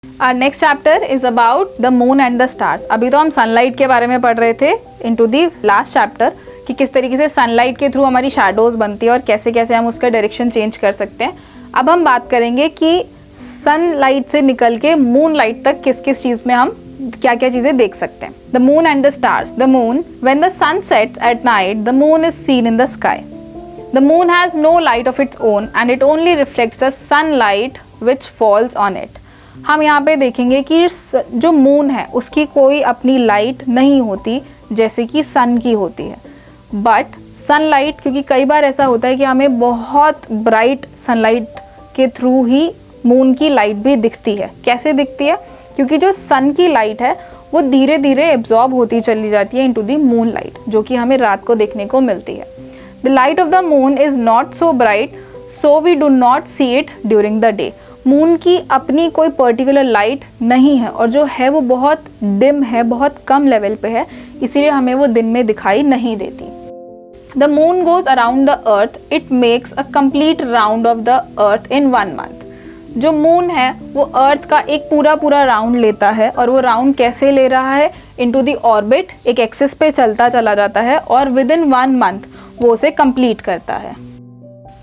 Our next chapter is about the moon and the stars. अभी तो हम sunlight के बारे में पढ़ रहे थे into the last chapter कि किस तरीके से सनलाइट के थ्रू हमारी शैडोज बनती है और कैसे कैसे हम उसका डायरेक्शन चेंज कर सकते हैं. अब हम बात करेंगे कि सनलाइट से निकल के मून लाइट तक किस किस चीज़ में हम क्या क्या चीज़ें देख सकते हैं. The moon and the stars. The moon, when the sun sets at night, the moon is seen in the sky. The moon has no light of its own and it only reflects the sunlight which falls on it. हम यहाँ पे देखेंगे कि जो moon है उसकी कोई अपनी लाइट नहीं होती जैसे कि सन की होती है. बट सनलाइट, क्योंकि कई बार ऐसा होता है कि हमें बहुत ब्राइट सनलाइट के थ्रू ही मून की लाइट भी दिखती है. कैसे दिखती है? क्योंकि जो सन की लाइट है वो धीरे धीरे एब्जॉर्ब होती चली जाती है इनटू द मून लाइट, जो कि हमें रात को देखने को मिलती है. The light of the moon is not so bright, so we do not see it during the day. Moon की अपनी कोई पर्टिकुलर लाइट नहीं है और जो है वो बहुत डिम है, बहुत कम लेवल पे है, इसीलिए हमें वो दिन में दिखाई नहीं देती. The moon goes around the earth. It makes a complete round of the earth in 1 month. जो मून है वो अर्थ का एक पूरा राउंड लेता है और वो राउंड कैसे ले रहा है? इनटू द ऑर्बिट, एक एक्सिस पे चलता चला जाता है और विद इन 1 मंथ वो उसे कंप्लीट करता है.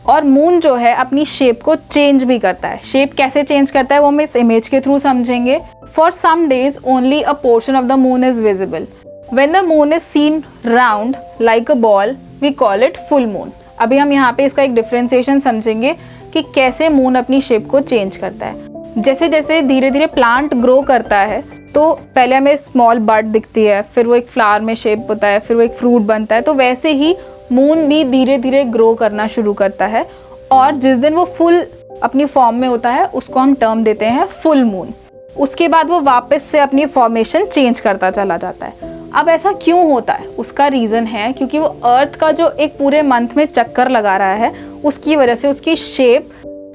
और मून जो है अपनी शेप को चेंज भी करता है. शेप कैसे चेंज करता है वो हम इस इमेज के थ्रू समझेंगे. For some days only a portion of the moon is visible. When the moon is seen round like a ball we call it full moon. अभी हम यहाँ पे इसका एक डिफ्रेंसिएशन समझेंगे कि कैसे मून अपनी शेप को चेंज करता है. जैसे जैसे धीरे धीरे प्लांट ग्रो करता है तो पहले हमें स्मॉल बड दिखती है, फिर वो एक फ्लावर में शेप होता है, फिर वो एक फ्रूट बनता है. तो वैसे ही मून भी धीरे धीरे ग्रो करना शुरू करता है और जिस दिन वो फुल अपनी फॉर्म में होता है उसको हम टर्म देते हैं फुल मून. उसके बाद वो वापस से अपनी फॉर्मेशन चेंज करता चला जाता है. अब ऐसा क्यों होता है? उसका रीज़न है क्योंकि वो अर्थ का जो एक पूरे मंथ में चक्कर लगा रहा है उसकी वजह से उसकी शेप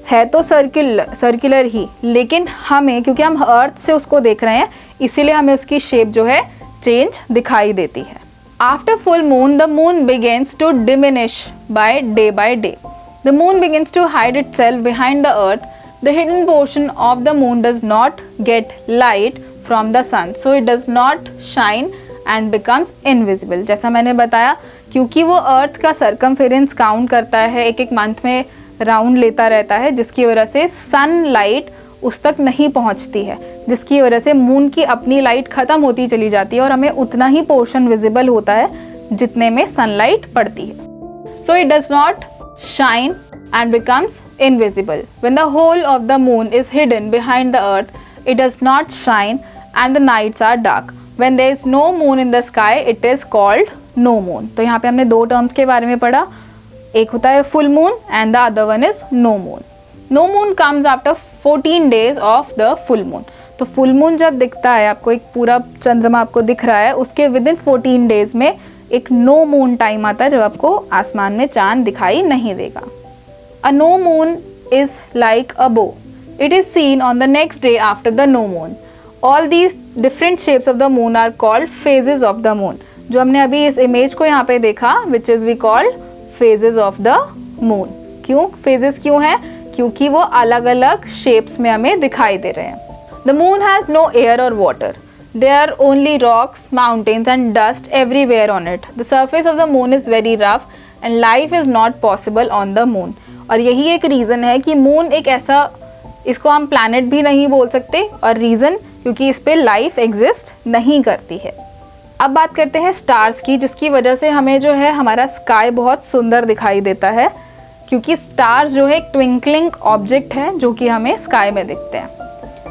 है तो सर्कुलर ही, लेकिन हमें, क्योंकि हम अर्थ से उसको देख रहे हैं, इसीलिए हमें उसकी शेप जो है चेंज दिखाई देती है. After full moon, the moon begins to diminish by day. The moon begins to hide itself behind the earth. The hidden portion of the moon does not get light from the sun, so it does not shine and becomes invisible. जैसा मैंने बताया, क्योंकि वो अर्थ का circumference count करता है, एक एक मंथ में राउंड लेता रहता है, जिसकी वजह से सनलाइट उस तक नहीं पहुंचती है, जिसकी वजह से मून की अपनी लाइट ख़त्म होती चली जाती है और हमें उतना ही पोर्शन विजिबल होता है जितने में सनलाइट पड़ती है. So it does not shine and becomes invisible. When the whole of the moon is hidden behind the earth it does not shine and the nights are dark. When there is no moon in the sky it is called no moon. तो यहाँ पे हमने 2 terms के बारे में पढ़ा. एक होता है full moon and the other one is no moon. No moon comes after 14 days of the full moon. तो फुल मून जब दिखता है, आपको एक पूरा चंद्रमा आपको दिख रहा है, उसके विद इन 14 days में एक नो मून टाइम आता है जब आपको आसमान में चांद दिखाई नहीं देगा. A no moon is like a bow. It is seen on the next day after the no moon. All these different shapes of the moon are called phases of the moon. जो हमने अभी इस image को यहाँ पे देखा, which is we called phases of the moon. क्यों phases क्यों है? क्योंकि वो अलग अलग शेप्स में हमें दिखाई दे रहे हैं. The moon has no air और water. There are only rocks, mountains and dust everywhere on it. The surface of the moon is very rough and life is not possible on the moon. और यही एक reason है कि moon एक ऐसा, इसको हम प्लैनेट भी नहीं बोल सकते, और रीज़न क्योंकि इस पर लाइफ एग्जिस्ट नहीं करती है. अब बात करते हैं स्टार्स की, जिसकी वजह से हमें जो है हमारा स्काई बहुत सुंदर दिखाई देता है, क्योंकि स्टार्स जो है एक ट्विंकलिंग ऑब्जेक्ट है जो कि हमें स्काई में दिखते हैं.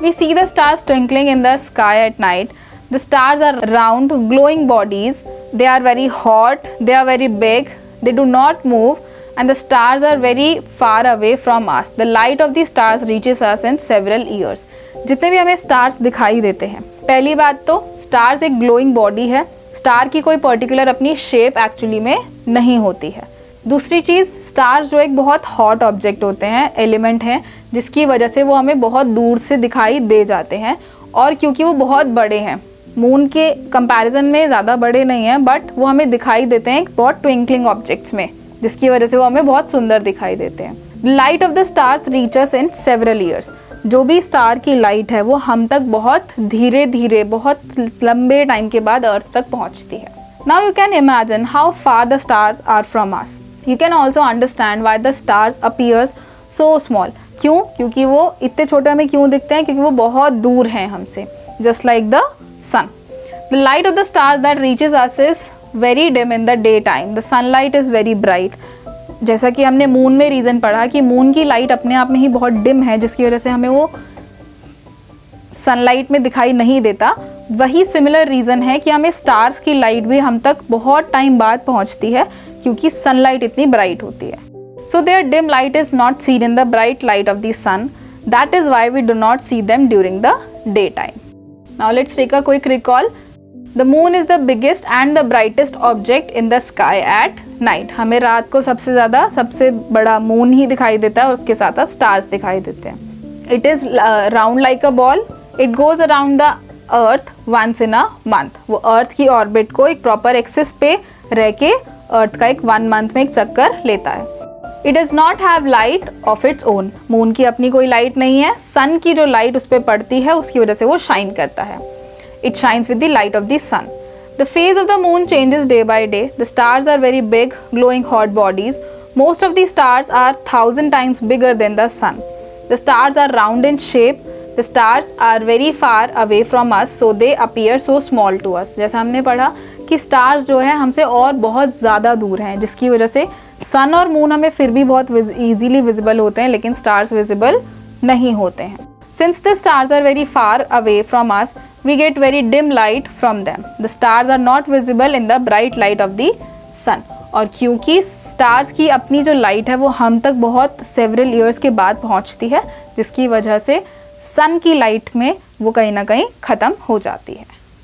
We see the stars twinkling in the sky at night. The stars are round, glowing bodies. They are very hot. They are very big. They do not move, and the stars are very far away from us. The light of the stars reaches us in several years. जितने भी हमें stars दिखाई देते हैं, पहली बात तो stars एक ग्लोइंग बॉडी है. स्टार की कोई पर्टिकुलर अपनी शेप एक्चुअली में नहीं होती है. दूसरी चीज़, स्टार्स जो एक बहुत हॉट ऑब्जेक्ट होते हैं, एलिमेंट हैं, जिसकी वजह से वो हमें बहुत दूर से दिखाई दे जाते हैं. और क्योंकि वो बहुत बड़े हैं, मून के कंपैरिजन में ज़्यादा बड़े नहीं हैं, बट वो हमें दिखाई देते हैं बहुत ट्विंकलिंग ऑब्जेक्ट्स में, जिसकी वजह से वो हमें बहुत सुंदर दिखाई देते हैं. Light of the stars reaches in several years. जो भी स्टार की लाइट है वो हम तक बहुत धीरे धीरे बहुत लंबे टाइम के बाद अर्थ तक पहुंचती है। Now you can imagine how far the stars are from us. You can also understand why the stars appears so small. क्यों? क्योंकि वो इतने छोटे हमें क्यों दिखते हैं? क्योंकि वो बहुत दूर हैं हमसे, just like the sun. The light of the stars that reaches us is very dim in the day time, the sunlight is very bright. जैसा कि हमने मून में रीज़न पढ़ा कि मून की लाइट अपने आप में ही बहुत डिम है, जिसकी वजह से हमें वो सनलाइट में दिखाई नहीं देता। वही सिमिलर रीज़न है कि हमें स्टार्स की लाइट भी हम तक बहुत टाइम बाद पहुंचती है, क्योंकि सनलाइट इतनी ब्राइट होती है। So their dim light is not seen in the bright light of the sun, that is why we do not see them during the day time. Now let's take a quick recall. The moon is the biggest and the brightest object in the sky at night. हमें रात को सबसे बड़ा moon ही दिखाई देता है और उसके साथ साथ स्टार्स दिखाई देते हैं। It is round like a ball, it goes around the earth once in a month. वो अर्थ की ऑर्बिट को एक प्रॉपर एक्सिस पे रह के अर्थ का एक 1 मंथ में एक चक्कर लेता है। It does not have light of its own. Moon की अपनी कोई लाइट नहीं है, सन की जो लाइट उस पर पड़ती है उसकी वजह से वो शाइन करता है। It shines with the light of the sun. The phase of the moon changes day by day. The stars are very big, glowing hot bodies. Most of the stars are 1,000 times bigger than the sun. The stars are round in shape. The stars are very far away from us, so they appear so small to us. जैसा हमने पढ़ा कि stars जो है हमसे और बहुत ज़्यादा दूर हैं, जिसकी वजह से sun और moon हमें फिर भी बहुत easily visible होते हैं, लेकिन stars visible नहीं होते हैं। Since the stars are very far away from us, we get very dim light from them. The stars are not visible in the bright light of the sun. और क्योंकि stars की अपनी जो light है वो हम तक बहुत several years के बाद पहुंचती है, जिसकी वजह से sun की light में वो कहीं ना कहीं ख़त्म हो जाती है।